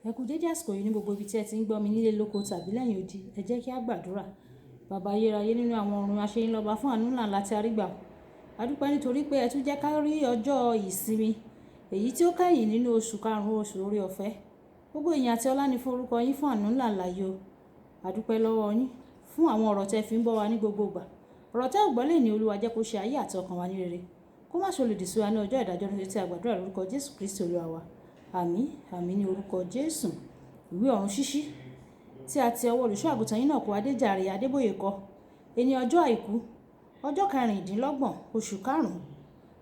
Ẹ kú dédé àsìkò yìí ní gbogbo ibi tí ẹ ti ń gbọ́ mi nílé lóko tàbí lẹ́yìn odi. Ẹ jẹ́ kí a gbàdúrà. Bàbá ayérayé nínú àwọn ọ̀run, a ṣe yín lọ́ba fún àánú ńlá tí a rí gbà. A dúpẹ́ nítorí pé ẹ tún jẹ́ ká rí ọjọ́ ìsinmi èyí tí ó kẹ́yìn nínú oṣù karùn-ún, oṣù oore ọ̀fẹ́. Gbogbo ìyìn àti ọlá ni fún orúkọ yín fún àánú ńlá yìí o. A dúpẹ́ lọ́wọ́ yín fún àwọn ọ̀rọ̀ tẹ́ fi ń bọ́ wa ní gbogbo ìgbà. Ọ̀rọ̀ tẹ́ ò gbọ́ lè ní Olúwa jẹ́ kó ṣe ayé àti ọkàn wa ní rere. Kó má ṣe lòdì sí wa ní ọjọ́ ìdájọ́ nítorí tí a gbàdúrà lórúkọ Jésù Kristi Olúwa wa. Àmín, àmín ní orúkọ Jésù. Ìwé ọ̀run ṣíṣí tí a ti ọwọ́ olùṣọ́ àgùntàn yín náà kó Adéjàre Adébóyè kọ. Ẹni ọjọ́ àìkú, ọjọ́ 26 oṣù karùn-ún.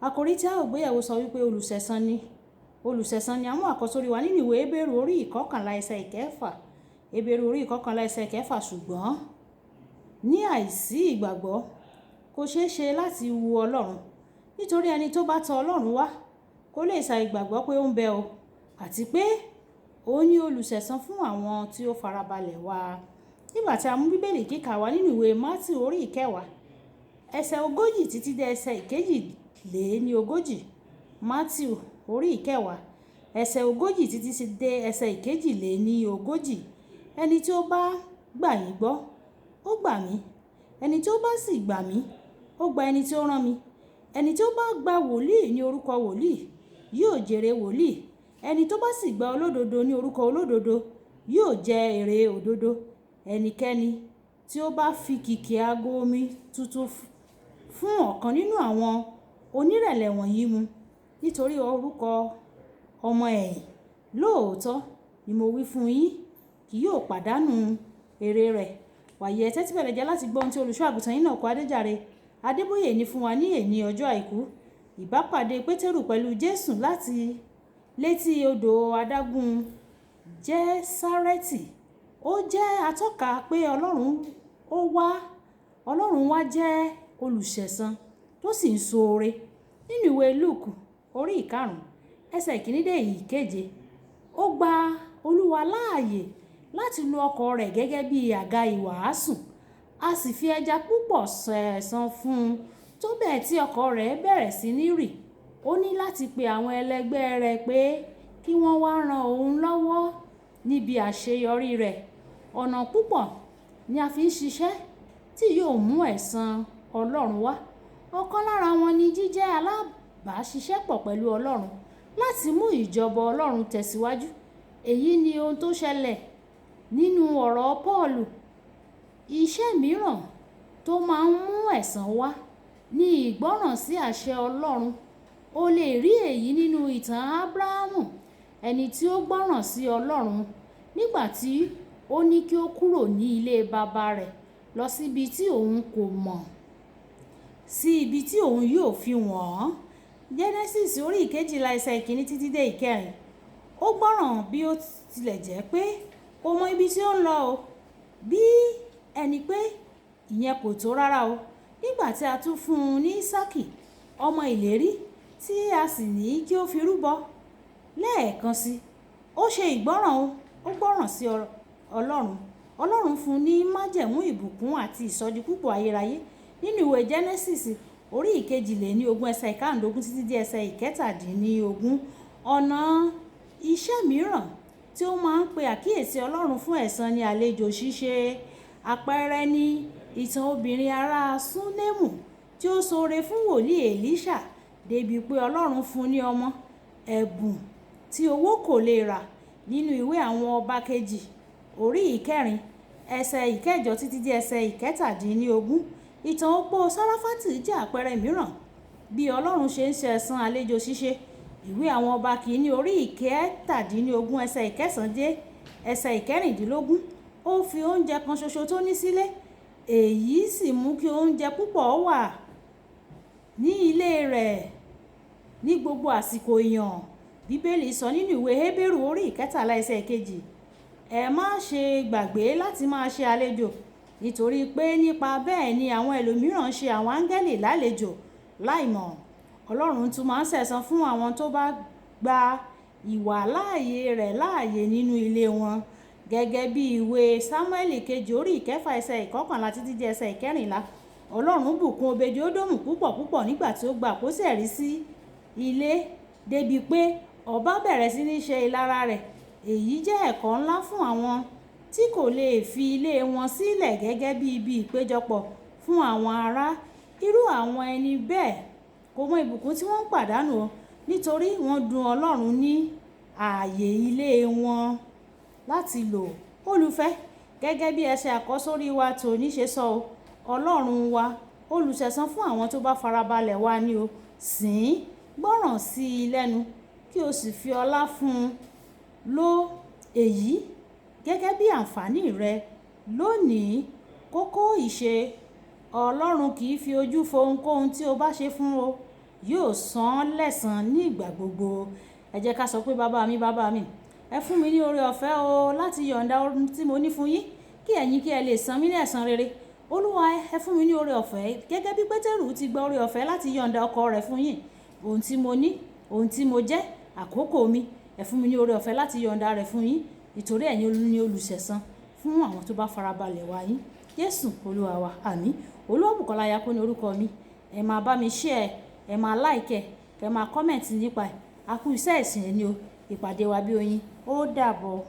Àkòrí tí a ó gbé yẹ̀wò sọ wípé olùsẹ̀san ni. Olùsẹ̀san ni àwọn àkọ́sórí wa nínú ìwé Hébérù orí 11 ẹsẹ̀ ìkẹfà. Hébérù orí 11 ẹsẹ̀ ìkẹfà ṣùgbọ́n ní àìsí ìgbàgbọ́ kò ṣeé ṣe láti wu Ọlọ́run. Nítorí ẹni tó bá tọ Ọlọ́run wá kò lè ṣàìgbàgbọ́ pé ó ń bẹ o, àti pé ó ní olùsẹ̀san fún àwọn tí ó farabalẹ̀ wá. Nígbà tí a mú Bíbélì kíkà wá nínú ìwé Mátíù orí 10 ẹsẹ̀ 40 títí dé ẹsẹ̀ 42. Mátíù orí 10 ẹsẹ̀ 40 títí dé ẹsẹ̀ 42. Ẹni tí ó bá gbà yín gbọ́, ó gbà mí. Ẹni tí ó bá sì gbà mí, ó gba ẹni tí ó rán mi. Ẹni tí ó bá gba wòlíì ní orúkọ wòlíì yóò jèrè wòlíì. Ẹni tó bá sì gba olódodo ní orúkọ olódodo yóò jẹ èrè òdodo. Ẹnikẹ́ni tí ó bá fi kìkì ago omi tuntun fún ọ̀kan nínú àwọn onírẹ̀lẹ̀ wọ̀nyí mu nítorí orúkọ ọmọ ẹ̀yìn, lóòótọ́ ni mo wí fún yín, kì yóò pàdánù èrè rẹ̀. Wàyí ẹ tẹ́tí bẹ̀rẹ̀ jẹ́ láti gbọ́ ohun tí olùṣọ́ àgùntàn yín náà kó Adéjàre Adébóyè ní fún wa ní èní ọjọ́ àìkú. Ìbápàdé Pétérù pẹ̀lú Jésù láti létí odò adágún Jésárẹ́tì. Ó jẹ́ atọ́ka pé Ọlọ́run wá jẹ́ olùsẹ̀san tó sì ń so oore. Nínú ìwé Lúùkù orí 5 ẹsẹ̀ 1 dé 7, ó gba Olúwa láàyè láti lo ọkọ̀ rẹ̀ gẹ́gẹ́ bí àga ìwàásù. A sì fi ẹja púpọ̀ sẹ̀san fún un tó bẹ́ẹ̀ tí ọkọ̀ rẹ̀ bẹ̀rẹ̀ sí ní rì. Ó ní láti pe àwọn ẹlẹgbẹ́ rẹ̀ pé kí wọ́n wá ran òun lọ́wọ́ níbi àṣeyọrí rẹ̀. Ọ̀nà púpọ̀ ni a fi ń ṣiṣẹ́ tí yóò mú ẹ̀san Ọlọ́run wá. Ọ̀kan lára wọn ni jíjẹ́ alábàáṣiṣẹ́pọ̀ pẹ̀lú Ọlọ́run láti mú ìjọba Ọlọ́run tẹ̀síwájú. Èyí ni ohun tó ṣẹlẹ̀ nínú ọ̀rọ̀ Pọ́ọ̀lù. Iṣẹ́ mìíràn tó máa ń mú ẹ̀san wá ni ìgbọ́ràn sí àṣẹ Ọlọ́run. O lè rí èyí nínú ìtàn Ábúráhámù, ẹni tí ó gbọ́ràn sí Ọlọ́run nígbà tí ó ní kí ó kúrò ní ilé baba rẹ̀ lọ síbi tí òun kò mọ̀, sí ibi tí òun yóò fi wọ̀n ọ́n. Genesis orí 12 ẹsẹ̀ 1 títí dé 4. Ó gbọ́ràn bí ó tilẹ̀ jẹ́ pé kò mọ ibi tí ó ń lọ o, bí ẹni pé ìyẹn kò tó rárá o. Nígbà tí a tún fún un ní Ísákì, ọmọ ìlérí, tí a sì ní kí ó fi rúbọ lẹ́ẹ̀kan sí, ó ṣe ìgbọ́ràn o. Ó gbọ́ràn sí Ọlọ́run. Ọlọ́run fún un ní májẹ̀mú ìbùkún àti ìsọdi púpọ̀ ayérayé. Nínú ìwé Genesis orí 22 ẹsẹ̀ 15 títí dé ẹsẹ̀ 17. Ọ̀nà iṣẹ́ mìíràn tí ó máa ń pe àkíyèsí Ọlọ́run fún ẹ̀san ni àlejò ṣíṣe. Àpẹẹrẹ ni ìtàn obìnrin ará Súnémù tí ó ṣoore fún wòlíì Èlíṣà débi pé Ọlọ́run fún un ní ọmọ, ẹ̀bùn tí owó kò lè rà. Nínú ìwé àwọn ọba kejì orí 4 ẹsẹ̀ 8 títí dé ẹsẹ̀ 17. Ìtàn opó Sáráfátì jẹ́ àpẹẹrẹ mìíràn bí Ọlọ́run ṣe ń ṣẹ̀san àlejò ṣíṣe. Ìwé àwọn ọba kìíní orí 17 ẹsẹ̀ 9 dé ẹsẹ̀ 16. Ó fi oúnjẹ kan ṣoṣo tó ní sílé, èyí sì mú kí oúnjẹ púpọ̀ wà ní ilé rẹ̀ ní gbogbo àsìkò ìyàn. Bíbélì sọ nínú ìwé Hébérù orí 13 ẹsẹ̀ 2, ẹ má ṣe gbàgbé láti máa ṣe àlejò, nítorí pé nípa bẹ́ẹ̀ ni àwọn ẹlòmíràn ṣe àwọn áńgẹ́lì lálejò láìmọ̀. Ọlọ́run tún máa ń ṣẹ̀san fún àwọn tó bá gba ìwàláàyè rẹ̀ láàyè nínú ilé wọn. Gẹ́gẹ́ bí ìwé Sámúẹ́lì kejì orí 6 ẹsẹ̀ 11 títí dé ẹsẹ̀ 14. Ọlọ́run bùkún Obedi-Ódómù púpọ̀ nígbà tí ó gba àpótí ẹ̀rí sí ilé débi pé ọba bẹ̀rẹ̀ sí ní ṣe ìlara rẹ̀. Èyí jẹ́ ẹ̀kọ́ ńlá fún àwọn tí kò lè fi ilé wọn sílẹ̀ gẹ́gẹ́ bí ibi ìpéjọpọ̀ fún àwọn ará. Irú àwọn ẹni bẹ́ẹ̀ kò mọ ìbùkún tí wọ́n ń pàdánù nítorí wọ́n dun Ọlọ́run ní ààyè ilé wọn láti lò. Olùfẹ́, gẹ́gẹ́ bí ẹsẹ̀ àkọ́sórí wa tòní ṣe sọ, Ọlọ́run wa olùṣẹ̀san fún àwọn tó bá farabalẹ̀ wá ni o. Sìn ín, gbọ́ràn sí i lẹ́nu kí o sì fi ọlá fún un. Lo èyí gẹ́gẹ́ bí àǹfààní rẹ lónìí. Kókó ìṣe: Ọlọ́run kì í fi ojú fo ohunkóhun tí o bá ṣe fún o. Yóò san án lẹ́san ní ìgbà gbogbo. Ẹ jẹ́ ká sọ pé bàbá mi, ẹ fún mi ní oore ọ̀fẹ́ o láti yọ̀ǹda ohun tí mo ní fún yín kí ẹ̀yin kí ẹ lè san mí ní ẹ̀san rere. Olúwa, ẹ fún mi ní oore ọ̀fẹ́ gẹ́gẹ́ bí Pétérù ti gba oore ọ̀fẹ́ láti yọ̀ǹda ọkọ̀ rẹ̀ fún yín. Ohun tí mo ní, ohun tí mo jẹ́, àkókò mi, ẹ fún mi ní oore ọ̀fẹ́ láti yọ̀ǹda rẹ̀ fún yín nítorí ẹ̀yin ni olùṣẹ̀san fún àwọn tó bá farabalẹ̀ wá yín. Jésù Olúwa wa, àmín. Olúwabùkọ́lá Ayákún ní orúkọ mi. Ẹ máa bá mi share, ẹ máa like, ẹ máa comment nípa ẹ̀. A kú iṣẹ́ ìsìn ẹni o. Ìpàdé wa bí oyin. Ó dàbọ̀.